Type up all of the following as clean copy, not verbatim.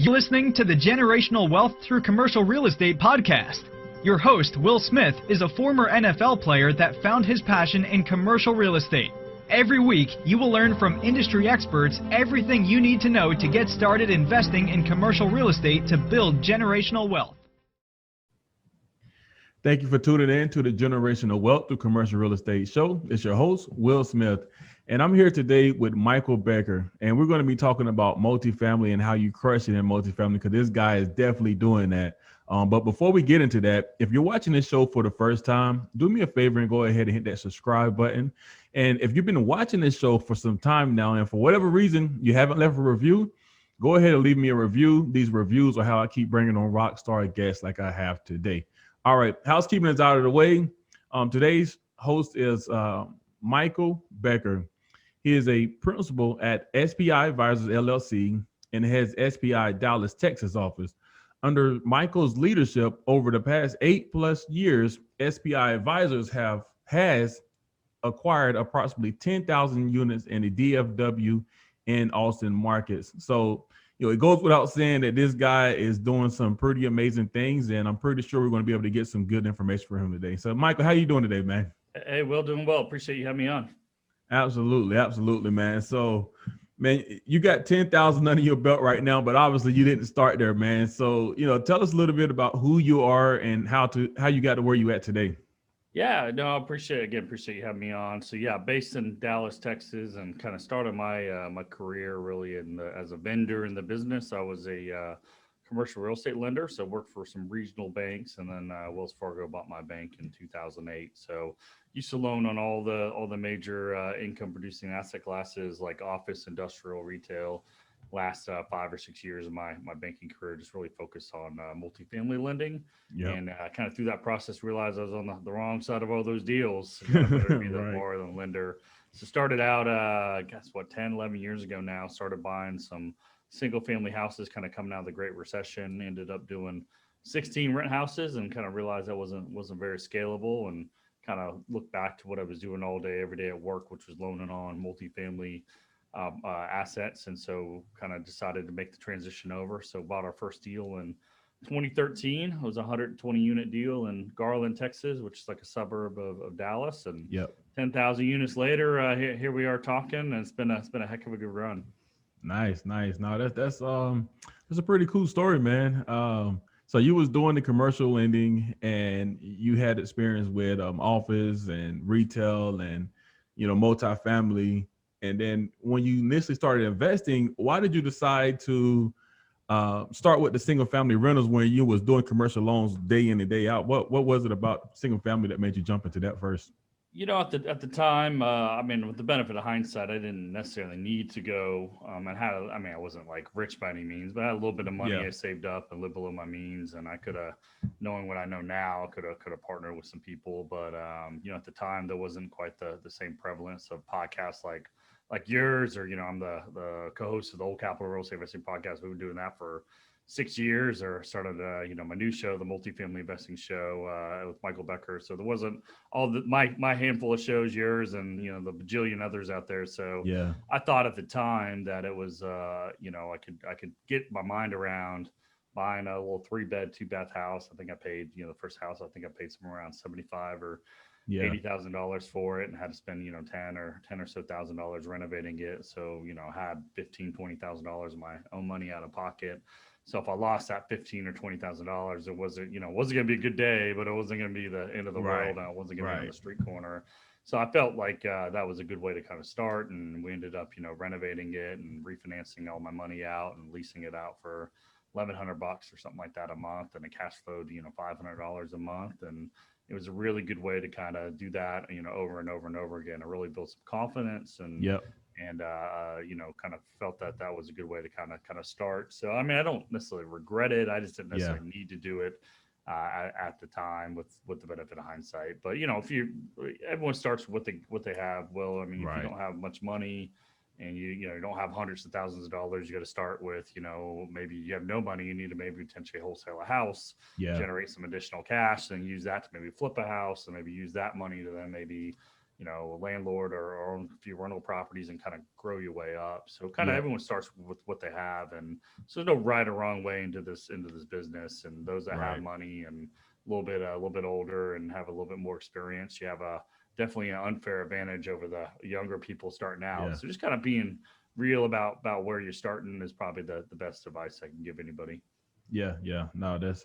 You're listening to the Generational Wealth Through Commercial Real Estate podcast. Your host, Will Smith, is a former NFL player that found his passion in commercial real estate. Every week, you will learn from industry experts everything you need to know to get started investing in commercial real estate to build generational wealth. Thank you for tuning in to the Generational Wealth Through Commercial Real Estate show. It's your host, Will Smith, and I'm here today with Michael Becker, and we're going to be talking about multifamily and how you crush it in multifamily, because this guy is definitely doing that. But before we get into that, if you're watching this show for the first time, do me a favor and go ahead and hit that subscribe button. And if you've been watching this show for some time now, and for whatever reason you haven't left a review, go ahead and leave me a review. These reviews are how I keep bringing on rock star guests like I have today. All right, housekeeping is out of the way. Today's host is Michael Becker. He is a principal at SPI Advisory LLC and has SPI Dallas, Texas office. Under Michael's leadership over the past 8+ years, SPI Advisors has acquired approximately 10,000 units in the DFW and Austin markets. So, it goes without saying that this guy is doing some pretty amazing things, and I'm pretty sure we're going to be able to get some good information for him today. So, Michael, how you doing today, man? Hey, Will, doing well. Appreciate you having me on. Absolutely, man. So, man, you got 10,000 under your belt right now, but obviously you didn't start there, man. So, tell us a little bit about who you are and how you got to where you at today. Yeah, no, I appreciate you having me on. So yeah, based in Dallas, Texas, and kind of started my my career really as a vendor in the business. I was a commercial real estate lender, so worked for some regional banks, and then Wells Fargo bought my bank in 2008. So used to loan on all the major income producing asset classes like office, industrial, retail. Last 5 or 6 years of my banking career just really focused on multifamily lending. Yep. And kind of through that process realized I was on the wrong side of all those deals. Better to be the borrower than lender. So started out, 10, 11 years ago now, started buying some single family houses kind of coming out of the Great Recession, ended up doing 16 rent houses and kind of realized that wasn't very scalable, and kind of looked back to what I was doing all day, every day at work, which was loaning on multifamily assets, and so kind of decided to make the transition over. So bought our first deal in 2013. It was a 120 unit deal in Garland, Texas, which is like a suburb of Dallas. And 10,000 units later, here we are talking, and it's been a heck of a good run. Nice. No, that's a pretty cool story, man. So you was doing the commercial lending, and you had experience with office and retail and multifamily. And then when you initially started investing, why did you decide to start with the single family rentals when you was doing commercial loans day in and day out? What was it about single family that made you jump into that first? At the time, with the benefit of hindsight, I didn't necessarily need to go I wasn't like rich by any means, but I had a little bit of money I saved up and lived below my means, and I could have, knowing what I know now, could have partnered with some people. But at the time, there wasn't quite the same prevalence of podcasts like yours, or I'm the co-host of the Old Capital Real Estate Investing podcast. We've been doing that for 6 years, or started my new show, the Multifamily Investing Show, with Michael Becker. So there wasn't all my handful of shows, yours, and the bajillion others out there. So yeah, I thought at the time that it was I could get my mind around buying a little 3-bed, 2-bath house. I think I paid the first house, I think I paid somewhere around $75,000 or $80,000 for it, and had to spend $10 or so thousand dollars renovating it. So I had $15,000, $20,000 of my own money out of pocket. So if I lost that $15,000 or $20,000, it wasn't going to be a good day, but it wasn't going to be the end of the world. And I wasn't going to be on the street corner. So I felt like that was a good way to kind of start. And we ended up, renovating it and refinancing all my money out and leasing it out for $1,100 or something like that a month, and a cash flowed, $500 a month. And it was a really good way to kind of do that, over and over and over again. I really built some confidence, and kind of felt that was a good way to kind of start. So, I don't necessarily regret it. I just didn't necessarily need to do it at the time with the benefit of hindsight. But, everyone starts with what they have. Well, if you don't have much money, and you don't have hundreds of thousands of dollars, you got to start with, maybe you have no money, you need to maybe potentially wholesale a house, generate some additional cash, and use that to maybe flip a house, and maybe use that money to then maybe, a landlord or own a few rental properties and kind of grow your way up. So kind of everyone starts with what they have, and so there's no right or wrong way into this business. And those that have money and a little bit older and have a little bit more experience, you have definitely an unfair advantage over the younger people starting out. So just kind of being real about where you're starting is probably the best advice I can give anybody. Yeah. No, that's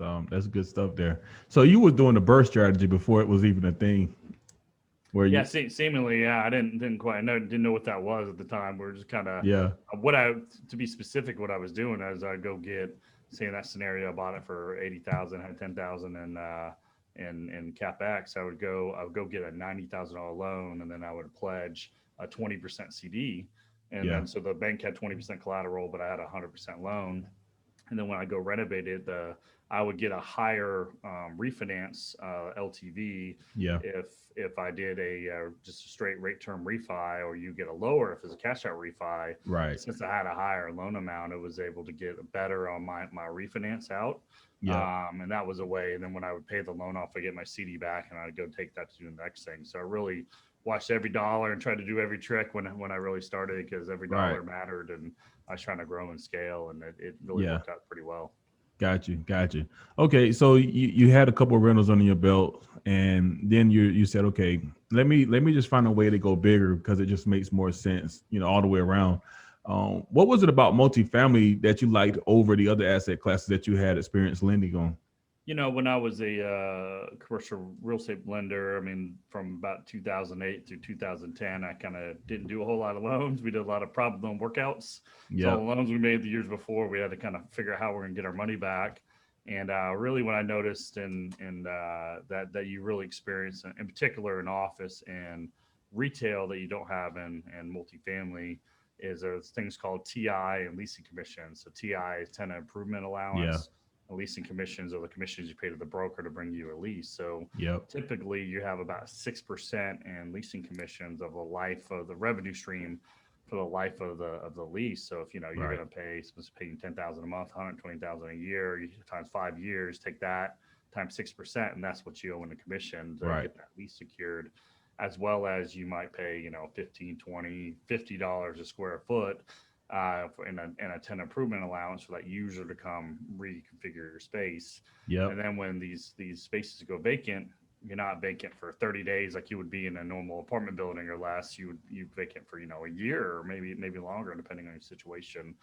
good stuff there. So you were doing the burst strategy before it was even a thing. Seemingly, I didn't quite didn't know what that was at the time. We're just kind of to be specific, what I was doing is I'd go get, say in that scenario, I bought it for 80,000, had 10,000 in capex. I would go get a $90,000 loan, and then I would pledge a 20% CD, and then so the bank had 20% collateral, but I had a 100% loan. And then when I go renovate it, I would get a higher refinance LTV if I did just a straight rate term refi, or you get a lower if it's a cash out refi. Right. Since I had a higher loan amount, it was able to get better on my refinance out. And that was a way. And then when I would pay the loan off, I get my CD back, and I'd go take that to do the next thing. So I really watched every dollar and tried to do every trick when I really started, because every dollar mattered, and I was trying to grow and scale, and it really worked out pretty well. Got you. Okay, so you had a couple of rentals under your belt, and then you said, okay, let me just find a way to go bigger, because it just makes more sense, all the way around. What was it about multifamily that you liked over the other asset classes that you had experience lending on? When I was a commercial real estate lender, from about 2008 through 2010, I kind of didn't do a whole lot of loans. We did a lot of problem loan workouts. So all the loans we made the years before, we had to kind of figure out how we're going to get our money back. And really, when I noticed that you really experience, in particular in office and retail, that you don't have in multifamily, is there's things called TI and leasing commissions. So TI is tenant improvement allowance. Leasing commissions are the commissions you pay to the broker to bring you a lease. So typically you have about 6% in leasing commissions of the life of the revenue stream for the life of the lease. So if you're going to pay, supposed to paying $10,000 a month, $120,000 a year, times 5 years, take that times 6%, and that's what you owe in the commission to get that lease secured. As well as you might pay $15, $20, $50 a square foot in a tenant improvement allowance for that user to come reconfigure your space. And then when these spaces go vacant, you're not vacant for 30 days like you would be in a normal apartment building or less. You vacant for a year or maybe longer, depending on your situation.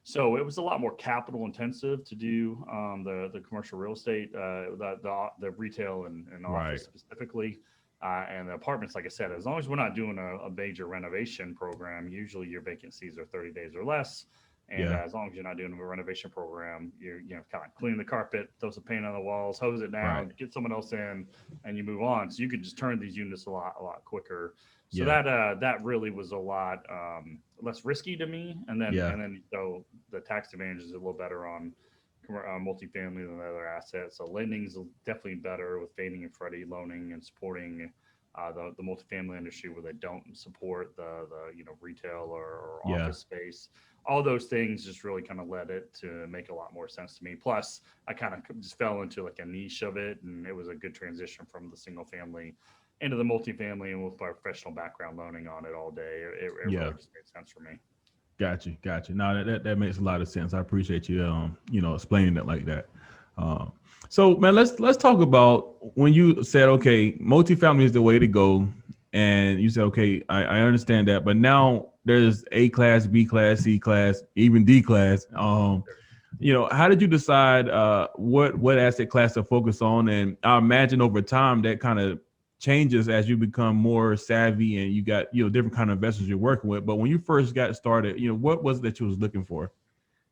So it was a lot more capital intensive to do the commercial real estate, the retail and office specifically. And the apartments, like I said, as long as we're not doing a major renovation program, usually your vacancies are 30 days or less. And as long as you're not doing a renovation program, you're kind of clean the carpet, throw some paint on the walls, hose it down, get someone else in, and you move on. So you could just turn these units a lot quicker. So that really was a lot less risky to me. And then so the tax advantage is a little better on multifamily than other assets. So lending is definitely better with Fannie and Freddie loaning and supporting the multifamily industry, where they don't support the retail or office space. All those things just really kind of led it to make a lot more sense to me. Plus, I kind of just fell into like a niche of it, and it was a good transition from the single family into the multifamily, and with my professional background loaning on it all day, it really just made sense for me. Gotcha. No, that makes a lot of sense. I appreciate you, explaining it like that. So, man, let's talk about when you said, okay, multifamily is the way to go, and you said, okay, I understand that, but now there's A class, B class, C class, even D class. How did you decide what asset class to focus on? And I imagine over time that kind of changes as you become more savvy and you got different kind of investors you're working with. But when you first got started, what was it that you was looking for?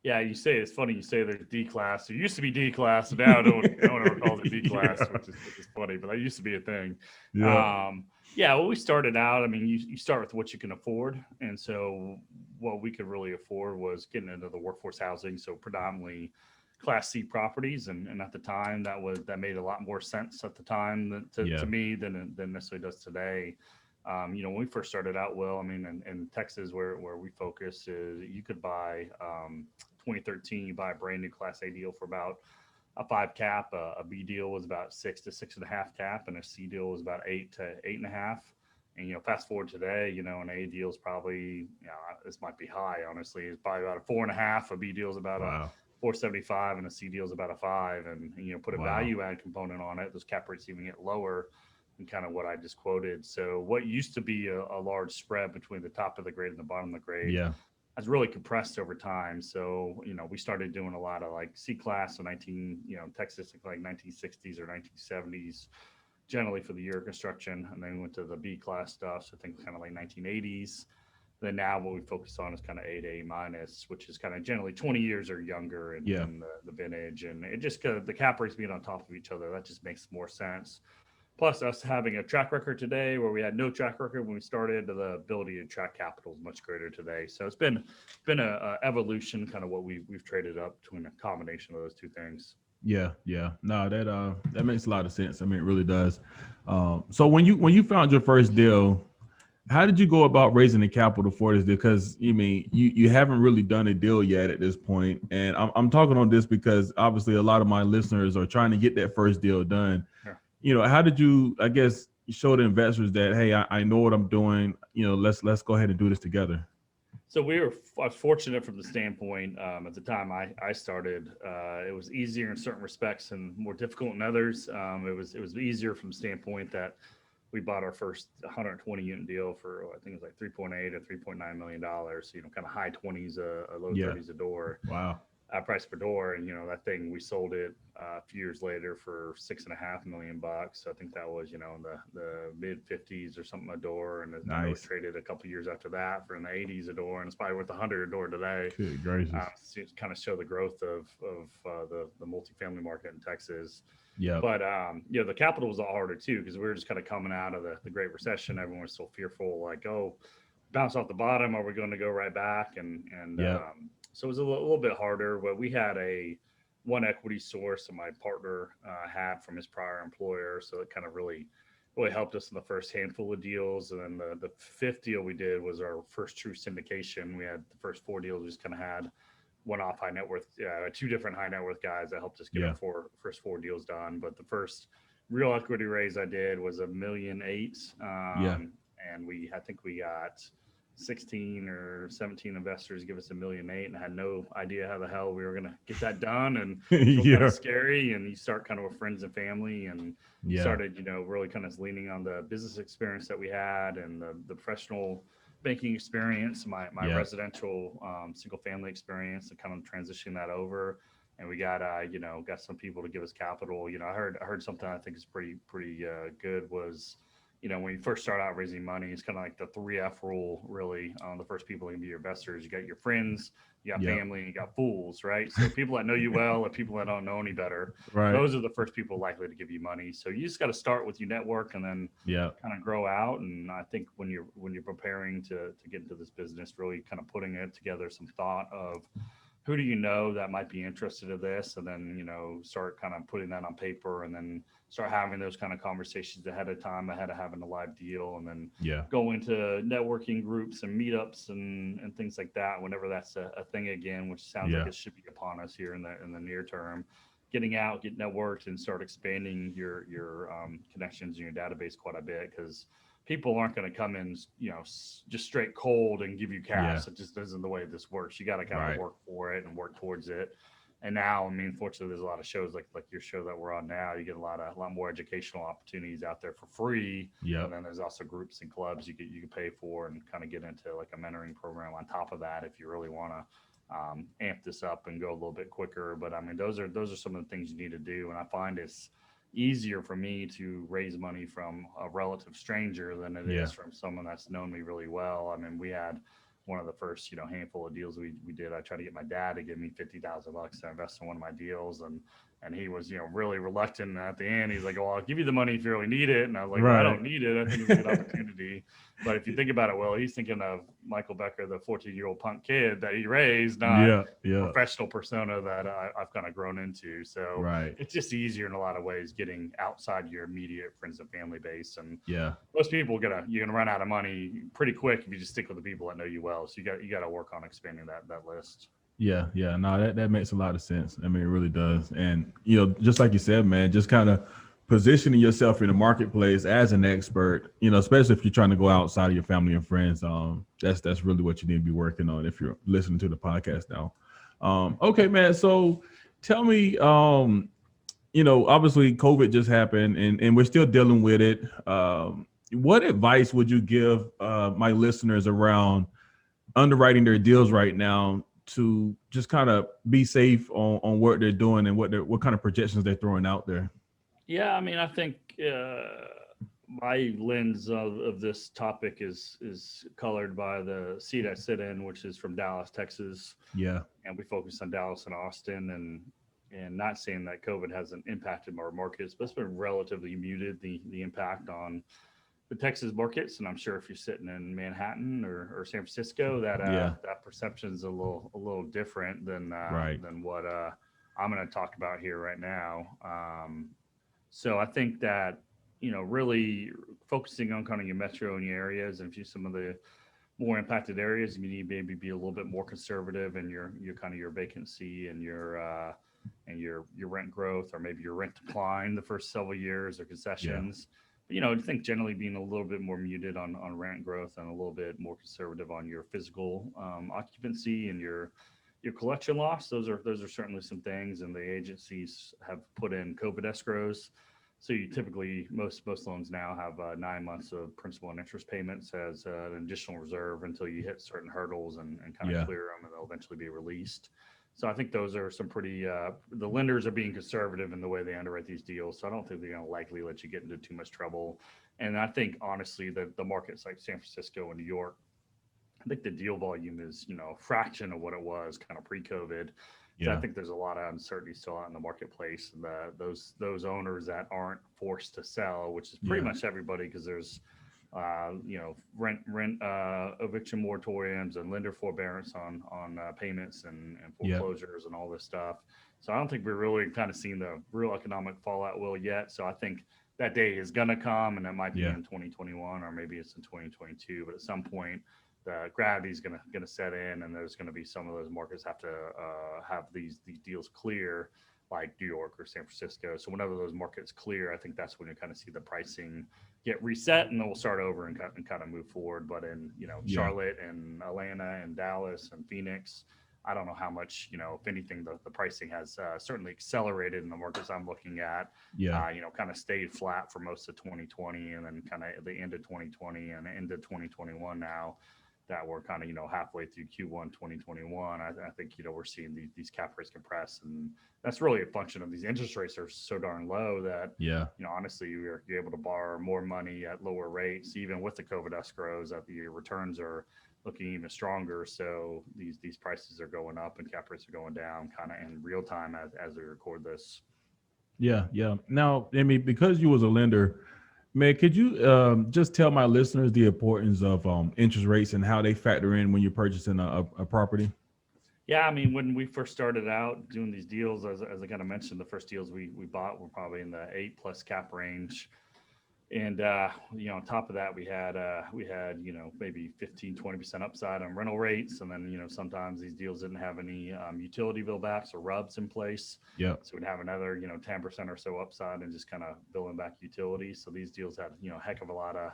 Yeah, it's funny you say there's D class. There used to be D class, now no one ever calls it D class, which is funny, but that used to be a thing. Well, we started out, you start with what you can afford. And so what we could really afford was getting into the workforce housing. So predominantly Class C properties. And at the time that made a lot more sense at the time to me than necessarily does today. When we first started out, in Texas, where we focus, is you could buy 2013, you buy a brand new Class A deal for about a 5 cap. A B deal was about 6 to 6.5 cap, and a C deal was about 8 to 8.5. And, fast forward today, an A deal is probably, this might be high, honestly. It's probably about a 4.5. A B deal is about a 4.75, and a C deal is about a 5. And, put a value add component on it. Those cap rates even get lower than kind of what I just quoted. So what used to be a large spread between the top of the grade and the bottom of the grade has really compressed over time. So, we started doing a lot of like C class, so Texas, like 1960s or 1970s, generally for the year of construction. And then we went to the B class stuff, so I think kind of like 1980s. Then now what we focus on is kind of A to A minus, which is kind of generally 20 years or younger in the vintage. And it just, the cap rates being on top of each other, that just makes more sense. Plus us having a track record today where we had no track record when we started, the ability to track capital is much greater today. So it's been a evolution, kind of what we've traded up between a combination of those two things. Yeah. No, that makes a lot of sense. I mean, it really does. So when you found your first deal, how did you go about raising the capital for this deal? Because you haven't really done a deal yet at this point, and I'm talking on this because obviously a lot of my listeners are trying to get that first deal done. Sure. How did you, I guess, show the investors that, hey, I know what I'm doing. Let's go ahead and do this together. So I was fortunate from the standpoint, at the time I started, it was easier in certain respects and more difficult in others. It was easier from the standpoint that we bought our first 120 unit deal for, I think it was like 3.8 or $3.9 million. So, kind of high 20s, low 30s a door. Wow. Price per door. And, that thing, we sold it a few years later for $6.5 million. So I think that was, in the mid 50s or something a door. And I was traded a couple years after that for in the 80s a door. And it's probably worth $100 a door today. Good gracious. To kind of show the growth of the multifamily market in Texas. Yeah. But, the capital was a lot harder too, because we were just kind of coming out of the Great Recession. Everyone was so fearful, like, oh, bounce off the bottom. Are we going to go right back? So it was a little bit harder, but we had one equity source that my partner had from his prior employer. So it kind of really helped us in the first handful of deals. And then the fifth deal we did was our first true syndication. We had the first 4 deals. We just kind of had one-off high net worth, 2 different high net worth guys that helped us get our first 4 deals done. But the first real equity raise I did was $1.8 million. And I think we got 16 or 17 investors give us $1.8 million, and I had no idea how the hell we were going to get that done. And it was kind of scary. And you start kind of with friends and family, and started, really kind of leaning on the business experience that we had and the professional banking experience, my residential single family experience, and kind of transitioning that over. And we got some people to give us capital. I heard something I think is pretty good was, when you first start out raising money, it's kind of like the 3F rule, really. The first people that can be your investors, you got your friends, you got family, and you got fools, right? So people that know you well and people that don't know any better, those are the first people likely to give you money. So you just got to start with your network and then kind of grow out. And I think when you're preparing to get into this business, really kind of putting it together, some thought of who do you know that might be interested in this, and then start kind of putting that on paper, and then start having those kind of conversations ahead of time, ahead of having a live deal, and then go into networking groups and meetups and things like that whenever that's a thing again, which sounds like it should be upon us here in the near term. Getting out, get networked, and start expanding your connections in your database quite a bit, because people aren't going to come in, just straight cold and give you cash. It just isn't the way this works. You got to kind of work for it and work towards it. And now, fortunately, there's a lot of shows like your show that we're on now. You get a lot more educational opportunities out there for free. And then there's also groups and clubs you can pay for, and kind of get into like a mentoring program on top of that if you really want to amp this up and go a little bit quicker. But those are some of the things you need to do. And I find it's easier for me to raise money from a relative stranger than it is from someone that's known me really well. We had one of the first, handful of deals we did. I tried to get my dad to give me $50,000 to invest in one of my deals, and he was, really reluctant. And at the end, he's like, "Well, I'll give you the money if you really need it." And I was like, "Well, I don't need it. I think it's a good opportunity." But if you think about it, well, he's thinking of Michael Becker, the 14-year-old punk kid that he raised, not professional persona that I've kind of grown into. So it's just easier in a lot of ways getting outside your immediate friends and family base. And most people you're gonna run out of money pretty quick if you just stick with the people that know you well. So you got to work on expanding that list. Yeah. No, that makes a lot of sense. It really does. And, just like you said, man, just kind of positioning yourself in the marketplace as an expert, especially if you're trying to go outside of your family and friends. That's really what you need to be working on if you're listening to the podcast now. Okay, man. So tell me, obviously COVID just happened and we're still dealing with it. What advice would you give my listeners around underwriting their deals right now to just kind of be safe on what they're doing and what kind of projections they're throwing out there? Yeah, I mean, I think my lens of this topic is colored by the seat I sit in, which is from Dallas, Texas. Yeah. And we focus on Dallas and Austin, and not saying that COVID hasn't impacted our markets, but it's been relatively muted, the impact on the Texas markets. And I'm sure if you're sitting in Manhattan or San Francisco, that perception is a little different than what I'm going to talk about here right now. So I think that, really focusing on kind of your metro and your areas, and if you some of the more impacted areas, you need maybe be a little bit more conservative in your kind of your vacancy and your rent growth, or maybe your rent decline the first several years, or concessions. Yeah. But, I think generally being a little bit more muted on rent growth and a little bit more conservative on your physical occupancy and your collection loss. Those are certainly some things, and the agencies have put in COVID escrows. So you typically, most loans now have 9 months of principal and interest payments as an additional reserve until you hit certain hurdles and kind of clear them, and they'll eventually be released. So I think those are some pretty, the lenders are being conservative in the way they underwrite these deals. So I don't think they're going to likely let you get into too much trouble. And I think, honestly, that the markets like San Francisco and New York, I think the deal volume is, a fraction of what it was kind of pre-COVID. So I think there's a lot of uncertainty still out in the marketplace. Those owners that aren't forced to sell, which is pretty much everybody, because there's, rent eviction moratoriums and lender forbearance on payments and foreclosures and all this stuff. So I don't think we're really kind of seeing the real economic fallout yet. So I think that day is going to come, and it might be in 2021, or maybe it's in 2022. But at some point, the gravity is going to set in, and there's going to be some of those markets have to have these deals clear, like New York or San Francisco. So whenever those markets clear, I think that's when you kind of see the pricing get reset, and then we'll start over and kind of move forward. But in Charlotte and Atlanta and Dallas and Phoenix, I don't know how much, if anything, the pricing has certainly accelerated in the markets I'm looking at. Kind of stayed flat for most of 2020, and then kind of at the end of 2020 and into 2021 now, that we're kind of, halfway through Q1 2021, I think, we're seeing these cap rates compress. And that's really a function of these interest rates are so darn low that, honestly, you're able to borrow more money at lower rates, even with the COVID escrows, that your returns are looking even stronger. So these prices are going up and cap rates are going down kind of in real time as we record this. Yeah. Now, because you was a lender, man, could you just tell my listeners the importance of interest rates and how they factor in when you're purchasing a property? Yeah, I mean, when we first started out doing these deals, as I kind of mentioned, the first deals we bought were probably in the 8+ cap range. And, on top of that, we had, maybe 15-20% upside on rental rates. And then, sometimes these deals didn't have any utility bill backs or RUBs in place. Yeah. So we'd have another, 10% or so upside and just kind of billing back utilities. So these deals had, heck of a lot of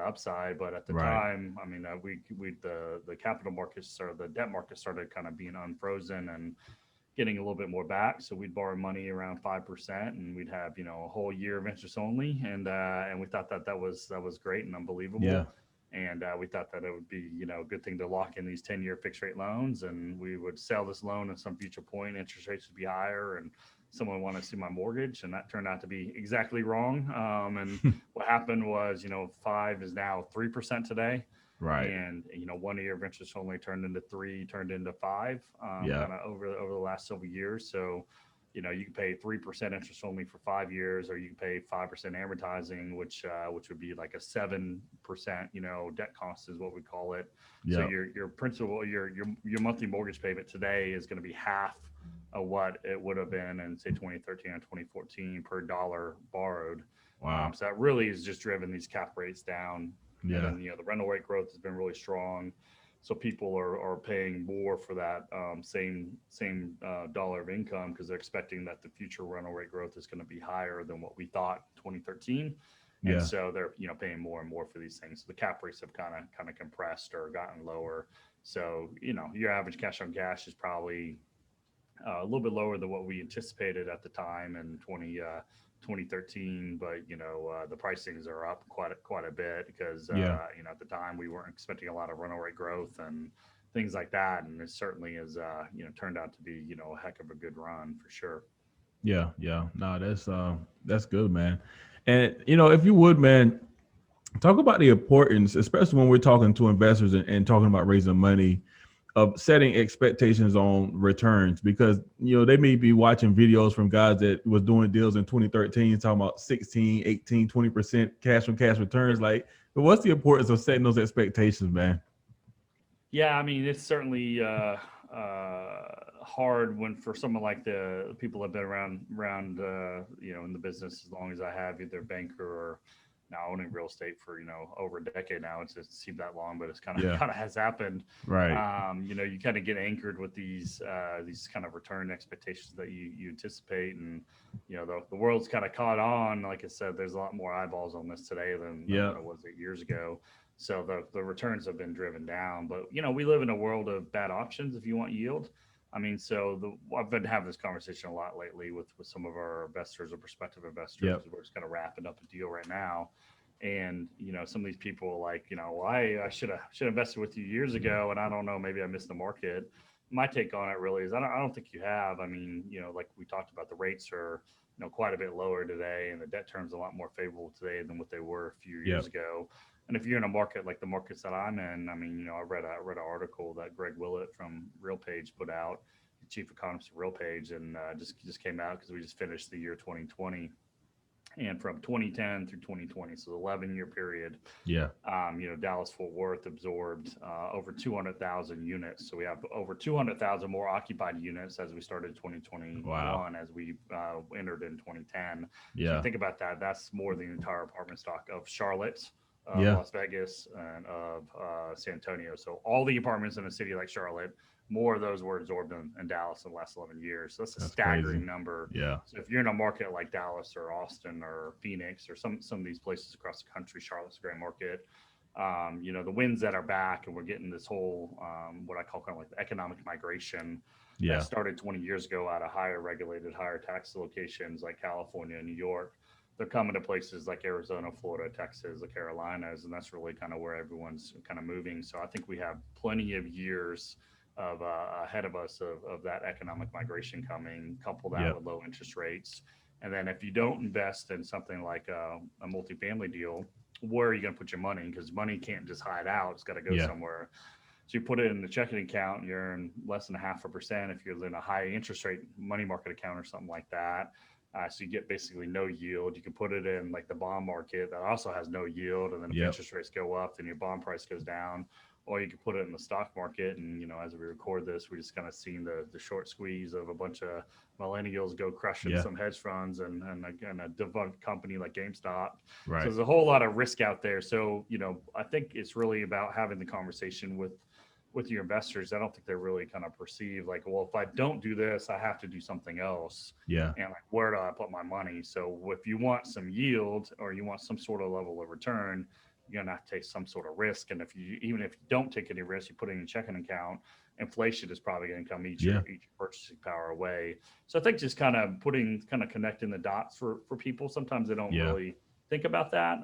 upside. But at the time, I mean, the capital markets or the debt market started kind of being unfrozen and getting a little bit more back. So we'd borrow money around 5%, and we'd have, a whole year of interest only. And we thought that was great and unbelievable. Yeah. And we thought that it would be, a good thing to lock in these 10-year fixed rate loans. And we would sell this loan at some future point, interest rates would be higher, and someone wanted to see my mortgage. And that turned out to be exactly wrong. And what happened was, 5 is now 3% today. Right. And, 1 year of interest only turned into 3, turned into 5, kind of over the last several years. So, you can pay 3% interest only for 5 years, or you can pay 5% amortizing, which would be like a 7%, debt cost is what we call it. So your principal, your monthly mortgage payment today is going to be half of what it would have been in, say, 2013 and 2014 per dollar borrowed. Wow. So that really has just driven these cap rates down. Yeah. And then, the rental rate growth has been really strong. So people are paying more for that same dollar of income because they're expecting that the future rental rate growth is going to be higher than what we thought in 2013. And Yeah. so they're paying more and more for these things. So the cap rates have kind of compressed or gotten lower. So your average cash on cash is probably a little bit lower than what we anticipated at the time in 2013, but the pricings are up quite a bit because Yeah. at the time we weren't expecting a lot of rental rate growth and things like that, and it certainly is turned out to be a heck of a good run for sure. Yeah. Yeah. No, that's good, man. And if you would, man, talk about the importance, especially when we're talking to investors and talking about raising money, of setting expectations on returns, because they may be watching videos from guys that was doing deals in 2013 talking about 16, 18, 20% cash on cash returns. Like, but what's the importance of setting those expectations, man? Yeah, I mean, it's certainly hard when for someone like the people that have been around in the business as long as I have, either banker or now owning real estate for over a decade now. It seemed that long, but it's kind of has happened. Right. You kind of get anchored with these kind of return expectations that you anticipate, and the world's kind of caught on. Like I said, there's a lot more eyeballs on this today than what it was 8 years ago. So the returns have been driven down, but we live in a world of bad options if you want yield. I mean, I've been having this conversation a lot lately with some of our investors or prospective investors. Yep. We're just kind of wrapping up a deal right now, and some of these people are like, well, I should have invested with you years ago, and I don't know, maybe I missed the market. My take on it really is I don't think you have. I mean, like we talked about, the rates are quite a bit lower today, and the debt terms are a lot more favorable today than what they were a few years ago. And if you're in a market like the markets that I'm in, I mean, I read an article that Greg Willett from RealPage put out, the chief economist of RealPage, and just came out because we just finished the year 2020, and from 2010 through 2020, so the 11-year period. Yeah. Dallas Fort Worth absorbed over 200,000 units, so we have over 200,000 more occupied units as we started 2021. Wow. As we entered in 2010. Yeah. So you think about that. That's more than the entire apartment stock of Charlotte, Las Vegas, and of San Antonio. So all the apartments in a city like Charlotte, more of those were absorbed in Dallas in the last 11 years. So that's a staggering crazy number. Yeah. So if you're in a market like Dallas or Austin or Phoenix or some of these places across the country, Charlotte's a great market. The winds that are back, and we're getting this whole what I call kind of like the economic migration that started 20 years ago out of higher regulated, higher tax locations like California and New York. They're coming to places like Arizona, Florida, Texas, the Carolinas, and that's really kind of where everyone's kind of moving. So I think we have plenty of years of ahead of us of that economic migration coming, couple that with low interest rates. And then if you don't invest in something like a multifamily deal, where are you going to put your money? Because money can't just hide out. It's got to go somewhere. So you put it in the checking account, and you earn less than 0.5%. If you're in a high interest rate money market account or something like that, so you get basically no yield. You can put it in like the bond market that also has no yield, and then if interest rates go up, then your bond price goes down. Or you can put it in the stock market, and as we record this, we just kind of seen the short squeeze of a bunch of millennials go crushing some hedge funds and a defunct company like GameStop. Right. So there's a whole lot of risk out there. So I think it's really about having the conversation with your investors. I don't think they're really kind of perceive like, well, if I don't do this, I have to do something else. Yeah. And like, where do I put my money? So if you want some yield or you want some sort of level of return, you're gonna have to take some sort of risk. And even if you don't take any risk, you put it in your checking account, inflation is probably going to come each purchasing power away. So I think just kind of connecting the dots for people. Sometimes they don't really think about that.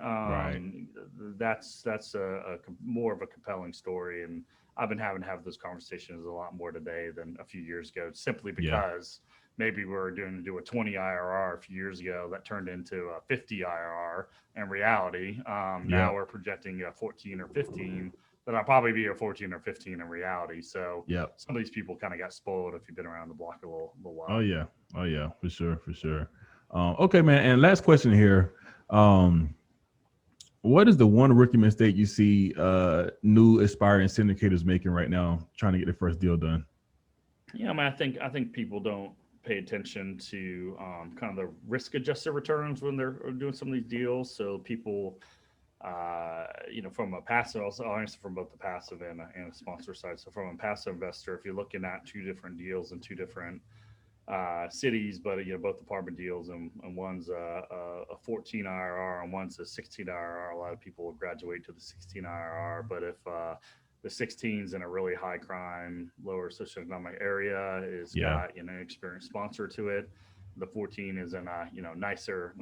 That's a more of a compelling story, and I've been having to have those conversations a lot more today than a few years ago, simply because maybe we were doing a 20 IRR a few years ago that turned into a 50 IRR in reality. Now we're projecting a 14 or 15. That'll probably be a 14 or 15 in reality. So some of these people kind of got spoiled if you've been around the block a little while. Oh yeah, for sure. Okay, man. And last question here. What is the one rookie mistake you see new aspiring syndicators making right now, trying to get their first deal done? Yeah, I mean, I think people don't pay attention to kind of the risk-adjusted returns when they're doing some of these deals. So people, from a passive, also honestly from both the passive and a sponsor side. So from a passive investor, if you're looking at two different deals in two different cities, but both apartment deals, and one's a 14 IRR and one's a 16 IRR. A lot of people will graduate to the 16 IRR, but if the 16's in a really high crime, lower socioeconomic area, is got an experienced sponsor to it. The 14 is in a nicer,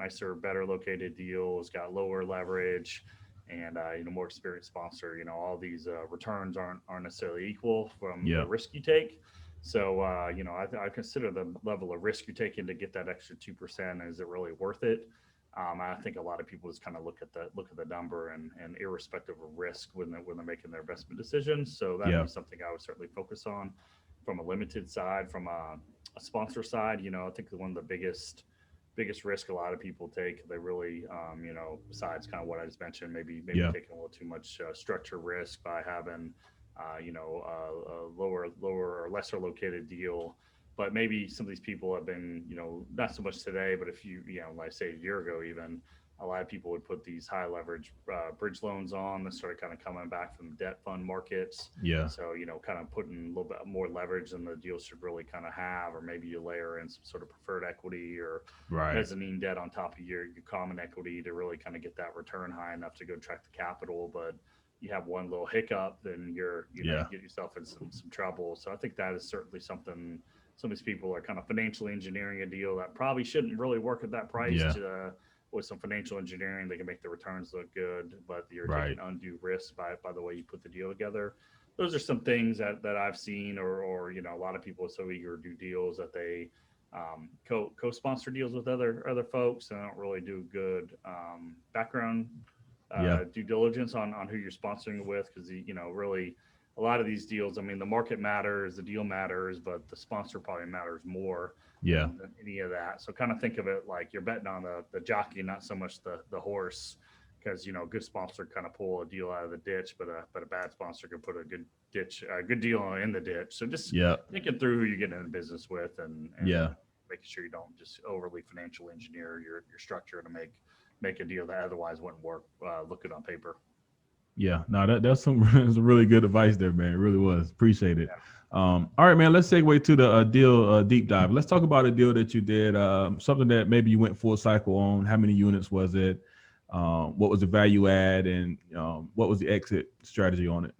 better located deal. It's got lower leverage and more experienced sponsor. All these returns aren't necessarily equal from the risk you take. So, I consider the level of risk you're taking to get that extra 2%. Is it really worth it? I think a lot of people just kind of look at the number and irrespective of risk when they're making their investment decisions. So that'd be something I would certainly focus on from a limited side. From a sponsor side, I think one of the biggest risk a lot of people take, they really, besides kind of what I just mentioned, maybe taking a little too much structure risk by having a lower or lesser located deal. But maybe some of these people have been, not so much today, but if you like say a year ago, even a lot of people would put these high leverage bridge loans on that started kind of coming back from debt fund markets. So, kind of putting a little bit more leverage than the deal should really kind of have, or maybe you layer in some sort of preferred equity or mezzanine debt on top of your common equity to really kind of get that return high enough to go track the capital. But you have one little hiccup, then you get yourself in some trouble. So I think that is certainly something. Some of these people are kind of financially engineering a deal that probably shouldn't really work at that price. With some financial engineering, they can make the returns look good, but you're taking undue risk by the way you put the deal together. Those are some things that I've seen, or a lot of people are so eager to do deals that they co-sponsor deals with other folks and don't really do good background due diligence on who you're sponsoring with, because really a lot of these deals, I mean, the market matters, the deal matters, but the sponsor probably matters more than any of that. So kind of think of it like you're betting on the jockey, not so much the horse, because a good sponsor kind of pull a deal out of the ditch, but a bad sponsor can put a good deal in the ditch. So just thinking through who you're getting in business with, and making sure you don't just overly financial engineer your structure to make a deal that otherwise wouldn't work. Look good on paper. That's some really good advice there, man. It really was. Appreciate it. All right, man, let's segue to the deal deep dive. Let's talk about a deal that you did, something that maybe you went full cycle on. How many units was it? What was the value add, and what was the exit strategy on it?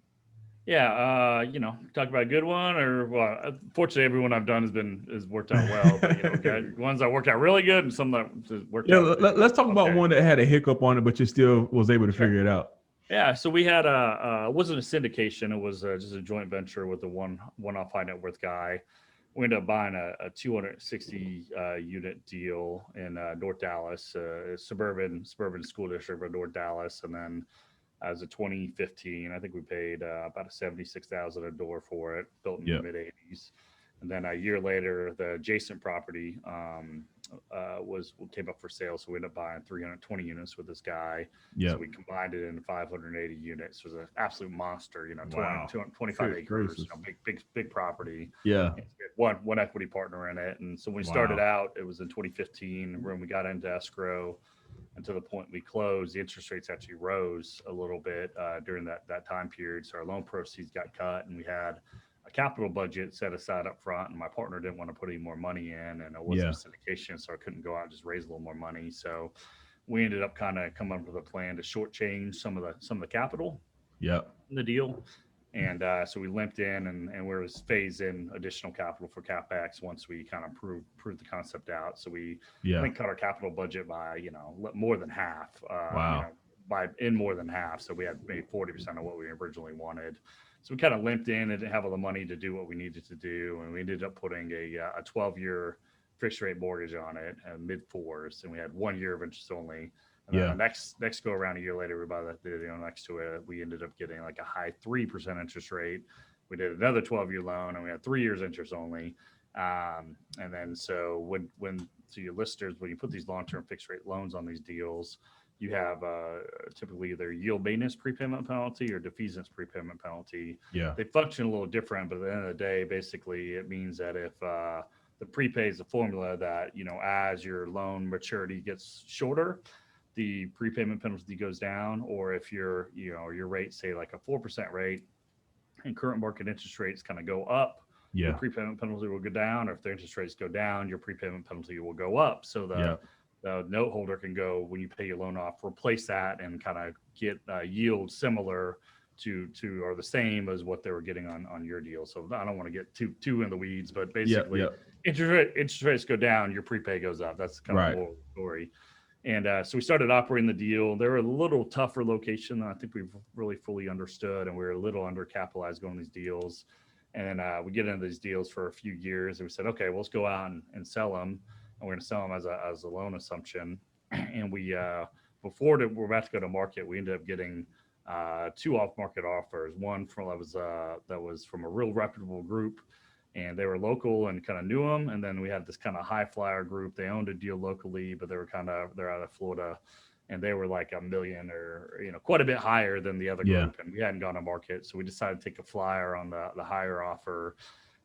Talk about a good one, or fortunately everyone I've done has worked out well, but ones that worked out really good and some that worked out. Let's talk about one that had a hiccup on it, but you still was able to figure it out. So we had it wasn't a syndication. It was just a joint venture with a one-off high net worth guy. We ended up buying a 260 unit deal in North Dallas, suburban school district of North Dallas. And then as a 2015, I think we paid about $76,000 a door for it, built in the mid 80s. And then a year later, the adjacent property came up for sale. So we ended up buying 320 units with this guy. So we combined it into 580 units. It was an absolute monster, 25 acres, big property. One equity partner in it. And so when we started out, it was in 2015 when we got into escrow. And to the point we closed, the interest rates actually rose a little bit during that time period. So our loan proceeds got cut, and we had a capital budget set aside up front, and my partner didn't want to put any more money in, and it wasn't a syndication, so I couldn't go out and just raise a little more money. So we ended up kind of coming up with a plan to shortchange some of the capital in the deal. And so we limped in and we was phased in additional capital for CapEx once we kind of proved the concept out. So we I think cut our capital budget by more than half. More than half. So we had maybe 40% of what we originally wanted. So we kind of limped in and didn't have all the money to do what we needed to do, and we ended up putting a 12-year fixed rate mortgage on it at mid 4s, and we had 1 year of interest only. And then the next go around a year later, we bought the deal next to it. We ended up getting like a high 3% interest rate. We did another 12-year loan, and we had 3 years interest only. And then so when to your listeners, when you put these long-term fixed rate loans on these deals, you have typically either yield maintenance prepayment penalty or defeasance prepayment penalty. They function a little different, but at the end of the day, basically it means that if the prepay is a formula that, as your loan maturity gets shorter, the prepayment penalty goes down, or if your rate, say like a 4% rate, and current market interest rates kind of go up, your prepayment penalty will go down. Or if the interest rates go down, your prepayment penalty will go up. So the note holder can go, when you pay your loan off, replace that and kind of get yield similar to or the same as what they were getting on your deal. So I don't want to get too in the weeds, but basically interest rates go down, your prepay goes up. That's kind of the moral story. And so we started operating the deal. They were a little tougher location than I think we've really fully understood, and we were a little undercapitalized going these deals. And we get into these deals for a few years, and we said, okay, well, let's go out and sell them, and we're going to sell them as a loan assumption. And we before we're about to go to market, we ended up getting 2 off-market offers. One that was from a real reputable group, and they were local and kind of knew them. And then we had this kind of high flyer group. They owned a deal locally, but they're out of Florida, and they were like $1 million or, quite a bit higher than the other group. And we hadn't gone to market. So we decided to take a flyer on the higher offer.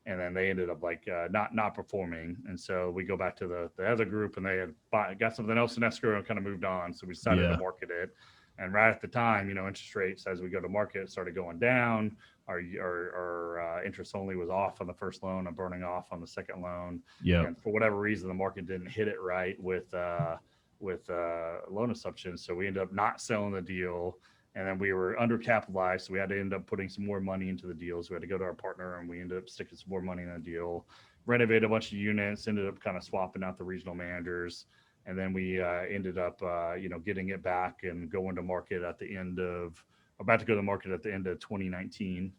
And then they ended up like not performing. And so we go back to the other group, and they had got something else in escrow and kind of moved on. So we decided to market it. And right at the time, interest rates as we go to market started going down. Our interest only was off on the first loan and burning off on the second loan. And for whatever reason, the market didn't hit it right with loan assumptions. So we ended up not selling the deal. And then we were undercapitalized, so we had to end up putting some more money into the deal. So we had to go to our partner, and we ended up sticking some more money in the deal, renovated a bunch of units, ended up kind of swapping out the regional managers. And then we ended up, getting it back and going to market about to go to market at the end of 2019,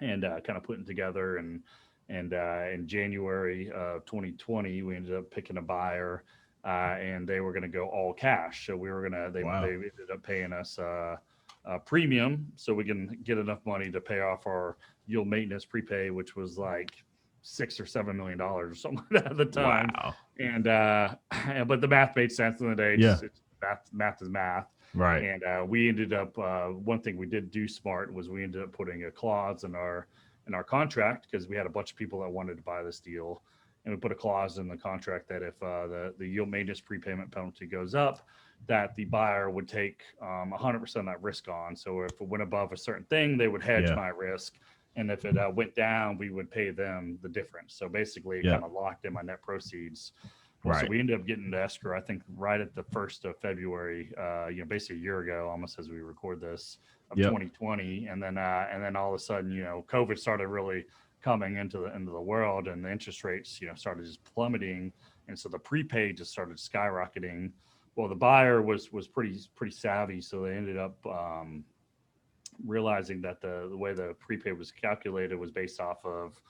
and kind of putting together. And in January of 2020, we ended up picking a buyer, and they were going to go all cash. So they ended up paying us a premium so we can get enough money to pay off our yield maintenance prepay, which was like $6 or $7 million or something like that at the time. Wow. And but the math made sense in the day. Math is math. Right. And we ended up one thing we did do smart was we ended up putting a clause in our contract, because we had a bunch of people that wanted to buy this deal, and we put a clause in the contract that if the yield maintenance prepayment penalty goes up, that the buyer would take 100% of that risk on. So if it went above a certain thing, they would hedge my risk. And if it went down, we would pay them the difference. So basically, it kind of locked in my net proceeds. So we ended up getting to escrow, I think, right at the 1st of February, basically a year ago, almost as we record this, of 2020. And then all of a sudden, COVID started really coming into the world, and the interest rates, started just plummeting. And so the prepay just started skyrocketing. Well, the buyer was pretty savvy. So they ended up realizing that the way the prepay was calculated was based off of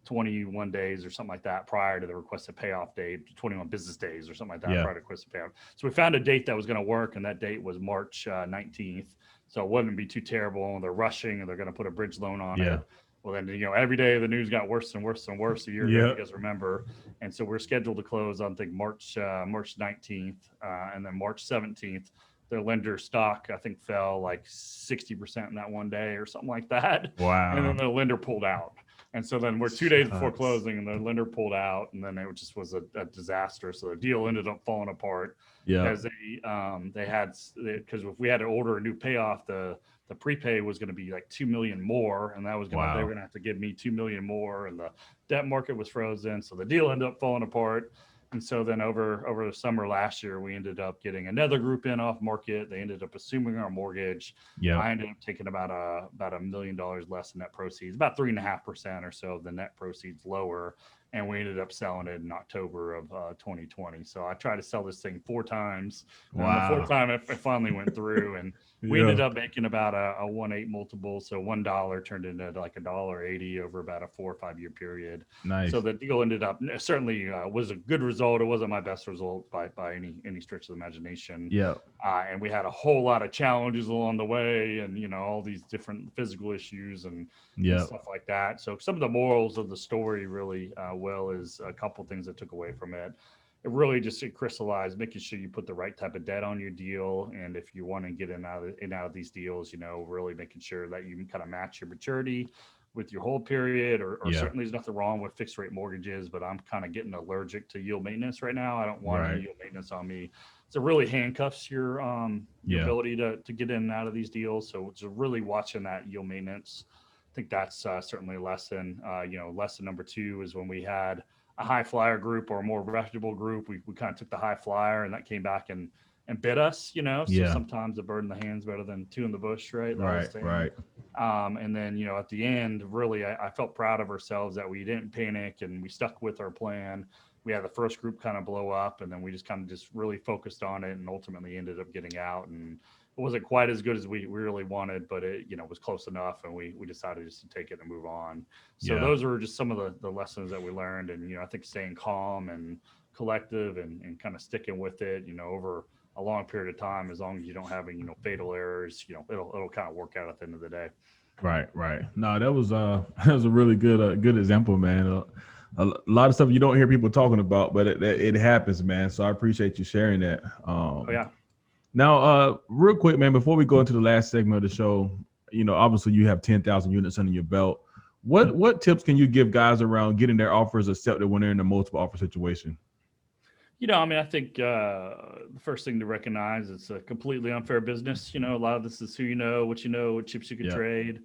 21 days or something like that prior to the requested payoff date, 21 business days or something like that prior to requested payoff. So we found a date that was going to work, and that date was March 19th. So it wouldn't be too terrible. They're rushing, and they're going to put a bridge loan on it. Well, then, every day the news got worse and worse and worse a year ago, you guys remember. And so we're scheduled to close on, I think, March 19th, and then March 17th. Their lender stock, I think, fell like 60% in that one day or something like that. Wow. And then the lender pulled out. And so then we're 2 days before closing, and the lender pulled out, and then it just was a disaster. So the deal ended up falling apart. Because because if we had to order a new payoff, the prepay was going to be like $2 million more, and that was going to they were going to have to give me $2 million more, and the debt market was frozen. So the deal ended up falling apart. And so then over the summer last year, we ended up getting another group in off market. They ended up assuming our mortgage. I ended up taking about $1 million less in net proceeds, about 3.5% or so of the net proceeds lower. And we ended up selling it in October of 2020. So I tried to sell this thing 4 times. The 4th time it finally went through, and we ended up making about a 1.8 multiple. So $1 turned into like $1.80 over about a 4 or 5 year period. Nice. So the deal ended up certainly was a good result. It wasn't my best result by any stretch of the imagination. And we had a whole lot of challenges along the way, and all these different physical issues and stuff like that. So some of the morals of the story really is a couple things I took away from it. It really just crystallized making sure you put the right type of debt on your deal, and if you want to get in and out of these deals, really making sure that you can kind of match your maturity with your hold period, or certainly there's nothing wrong with fixed rate mortgages, but I'm kind of getting allergic to yield maintenance right now. I don't want any yield maintenance on me it really handcuffs your ability to get in and out of these deals. So it's really watching that yield maintenance. I think that's certainly a lesson. Lesson number 2 is when we had a high flyer group or a more reputable group, we kind of took the high flyer and that came back and bit us, So sometimes a bird in the hand's better than 2 in the bush, right? Right. And then, at the end, really, I felt proud of ourselves that we didn't panic and we stuck with our plan. We had the first group kind of blow up and then we just really focused on it and ultimately ended up getting out. And it wasn't quite as good as we really wanted, but it, was close enough and we decided just to take it and move on. So those are just some of the lessons that we learned. And, I think staying calm and collective and kind of sticking with it, over a long period of time, as long as you don't have any, fatal errors, it'll kind of work out at the end of the day. Right. No, that was a really good example, man. A lot of stuff you don't hear people talking about, but it happens, man. So I appreciate you sharing that. Now, real quick, man, before we go into the last segment of the show, obviously you have 10,000 units under your belt. What tips can you give guys around getting their offers accepted when they're in a multiple offer situation? I think the first thing to recognize it's a completely unfair business. A lot of this is who what chips you can trade.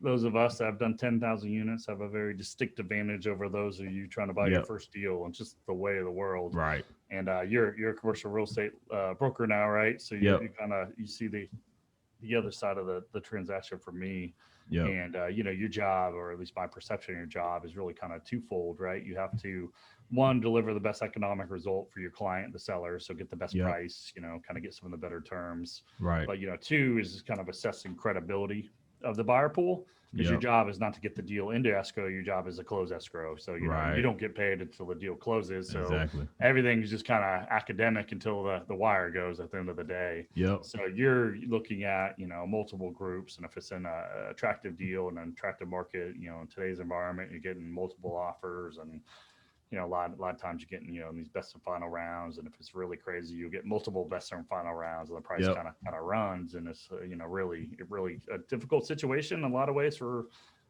Those of us that have done 10,000 units have a very distinct advantage over those of you trying to buy your first deal. And just the way of the world. Right. And you're a commercial real estate broker now, right? So you see the other side of the transaction for me. Yeah. And your job, or at least my perception of your job, is really kind of twofold, right? You have to, one, deliver the best economic result for your client, the seller, so get the best price, kind of get some of the better terms. Right. But 2 is kind of assessing credibility of the buyer pool, because your job is not to get the deal into escrow. Your job is to close escrow. So you don't get paid until the deal closes. So everything's just kind of academic until the wire goes at the end of the day. Yep. So you're looking at multiple groups, and if it's in an attractive deal and an attractive market, in today's environment, you're getting multiple offers, and a lot of times you're getting these best and final rounds, and if it's really crazy, you get multiple best and final rounds, and the price kind of runs, and it's really a difficult situation in a lot of ways for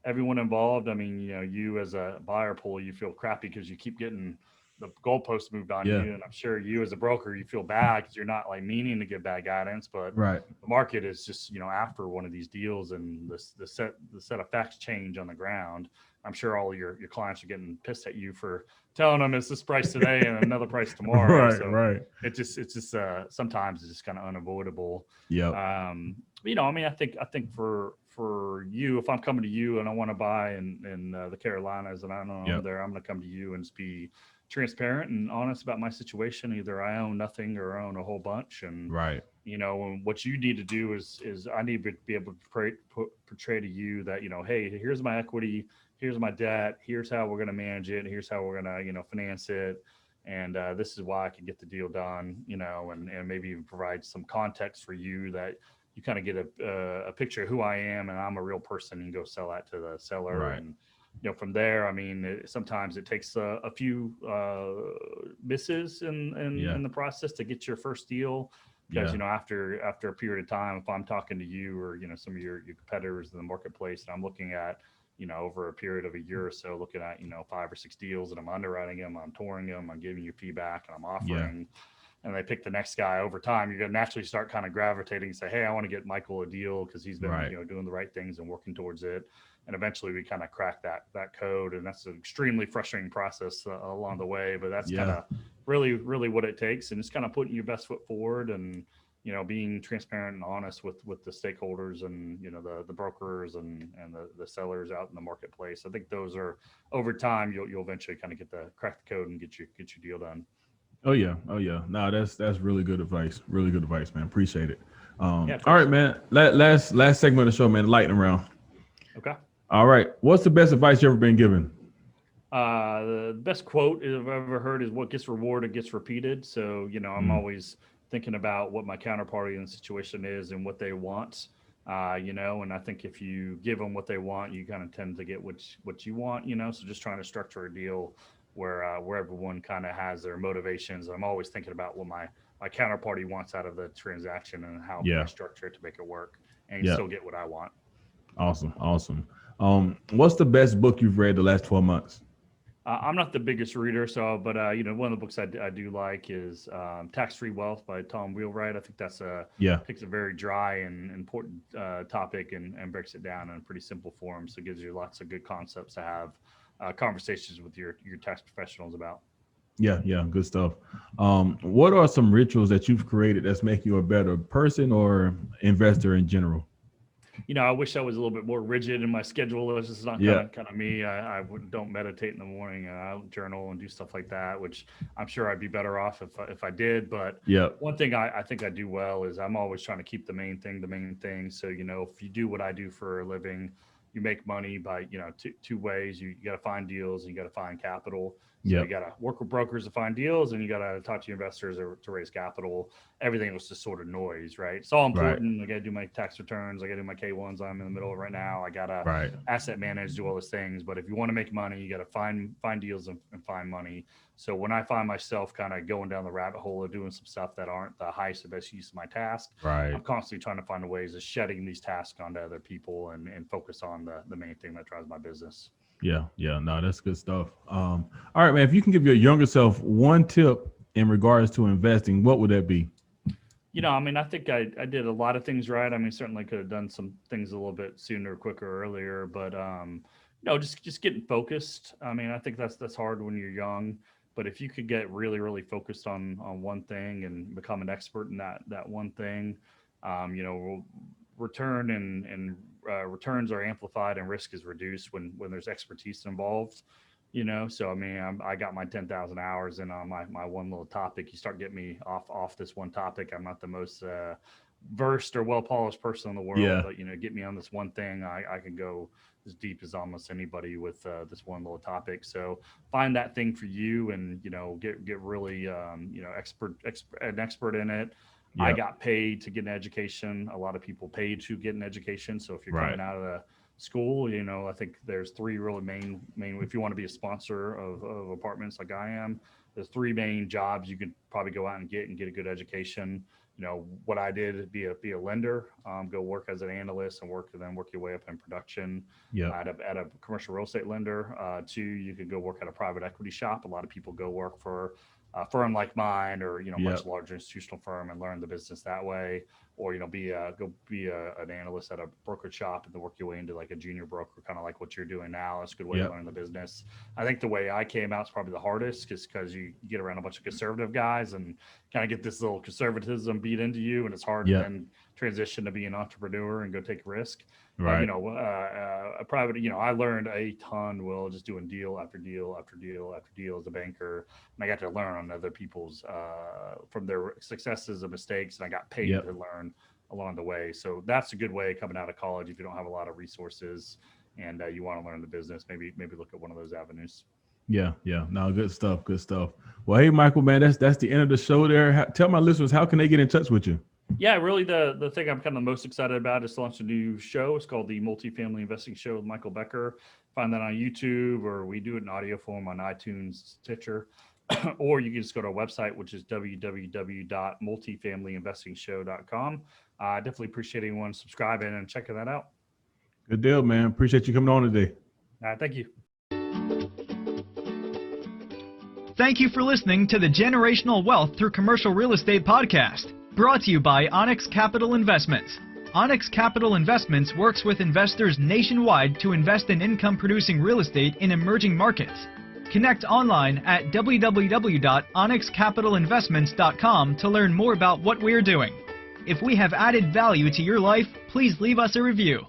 everyone involved. I mean, you as a buyer pool, you feel crappy because you keep getting the goalposts moved on you, and I'm sure you as a broker, you feel bad because you're not meaning to give bad guidance, but the market is just after one of these deals and the set of facts change on the ground. I'm sure all your clients are getting pissed at you for telling them it's this price today and another price tomorrow. It's just sometimes it's just kind of unavoidable. Yeah. I think for you, if I'm coming to you and I want to buy in the Carolinas and I don't know there, I'm going to come to you and just be transparent and honest about my situation. Either I own nothing or I own a whole bunch. And and what you need to do is I need to be able to portray to you that, hey, here's my equity, here's my debt, here's how we're going to manage it, here's how we're going to finance it, and this is why I can get the deal done, and maybe even provide some context for you that you kind of get a picture of who I am, and I'm a real person, and go sell that to the seller. And from there, I mean, sometimes it takes a few misses in the process to get your first deal. Because, after a period of time, if I'm talking to you or, some of your competitors in the marketplace, and I'm looking at, over a period of a year or so, looking at, 5 or 6 deals, and I'm underwriting them, I'm touring them, I'm giving you feedback, and I'm offering, and they pick the next guy over time, you're going to naturally start kind of gravitating and say, hey, I want to get Michael a deal because he's been, doing the right things and working towards it. And eventually we kind of crack that code. And that's an extremely frustrating process along the way, but that's kind of really, really what it takes. And it's kind of putting your best foot forward and, being transparent and honest with the stakeholders and, the brokers and the sellers out in the marketplace. I think those are, over time, you'll eventually kind of crack the code and get your deal done. Oh yeah. No, that's really good advice. Really good advice, man. Appreciate it. All right, man. Last segment of the show, man. Lightning round. Okay. All right. What's the best advice you ever been given? The best quote I've ever heard is, what gets rewarded gets repeated. So, I'm always thinking about what my counterparty in the situation is and what they want, and I think if you give them what they want, you kind of tend to get what you want, so just trying to structure a deal where everyone kind of has their motivations. I'm always thinking about what my counterparty wants out of the transaction and how can I structure it to make it work and still get what I want. Awesome. What's the best book you've read the last 12 months? I'm not the biggest reader, but one of the books I do like is Tax-Free Wealth by Tom Wheelwright. I think that's takes a very dry and important topic and breaks it down in a pretty simple form. So it gives you lots of good concepts to have conversations with your tax professionals about. Yeah, good stuff. What are some rituals that you've created that's make you a better person or investor in general? I wish I was a little bit more rigid in my schedule. It's just not kind of me. I don't meditate in the morning. I don't journal and do stuff like that, which I'm sure I'd be better off if I did. But one thing I think I do well is I'm always trying to keep the main thing. So, if you do what I do for a living, you make money by, two ways. You got to find deals and you got to find capital. So you got to work with brokers to find deals and you got to talk to your investors to raise capital. Everything was just sort of noise, right? It's all important. I got to do my tax returns. I got to do my K1s. I'm in the middle of right now. I got to asset manage, do all those things. But if you want to make money, you got to find deals and find money. So when I find myself kind of going down the rabbit hole of doing some stuff that aren't the highest or best use of my task, I'm constantly trying to find ways of shedding these tasks onto other people and focus on the main thing that drives my business. Yeah. No, that's good stuff. All right, man, if you can give your younger self one tip in regards to investing, what would that be? I think I did a lot of things right. Certainly could have done some things a little bit sooner, quicker, earlier, but just getting focused. I think that's hard when you're young, but if you could get really, really focused on one thing and become an expert in that one thing, return and returns are amplified and risk is reduced when there's expertise involved. So I got my 10,000 hours in on my one little topic. You start getting me off this one topic. I'm not the most versed or well polished person in the world, but get me on this one thing. I can go as deep as almost anybody with this one little topic. So find that thing for you and get really an expert in it. I got paid to get an education. A lot of people paid to get an education. So if you're coming out of the school, I think there's three really main, if you want to be a sponsor of apartments like I am, there's three main jobs you could probably go out and get a good education. What I did, be a lender, go work as an analyst and work your way up in production at a commercial real estate lender. Two, you could go work at a private equity shop. A lot of people go work for a firm like mine or, much larger institutional firm and learn the business that way, or, be an analyst at a brokerage shop and then work your way into like a junior broker, kind of like what you're doing now. It's a good way to learn the business. I think the way I came out is probably the hardest because you get around a bunch of conservative guys and kind of get this little conservatism beat into you. And it's hard to then transition to be an entrepreneur and go take a risk. A private, I learned a ton, just doing deal after deal after deal after deal as a banker. And I got to learn on other people's, from their successes and mistakes. And I got paid to learn along the way. So that's a good way coming out of college. If you don't have a lot of resources and you want to learn the business, maybe look at one of those avenues. Yeah. No, good stuff. Well, hey, Michael, man, that's the end of the show there. Tell my listeners, how can they get in touch with you? Yeah, really the thing I'm kind of most excited about is to launch a new show. It's called the Multifamily Investing Show with Michael Becker. Find that on YouTube, or we do it in audio form on iTunes, Stitcher, or you can just go to our website, which is www.multifamilyinvestingshow.com. I definitely appreciate anyone subscribing and checking that out. Good deal, man. Appreciate you coming on today. Thank you. Thank you for listening to the Generational Wealth Through Commercial Real Estate podcast. Brought to you by Onyx Capital Investments. Onyx Capital Investments works with investors nationwide to invest in income-producing real estate in emerging markets. Connect online at www.onyxcapitalinvestments.com to learn more about what we're doing. If we have added value to your life, please leave us a review.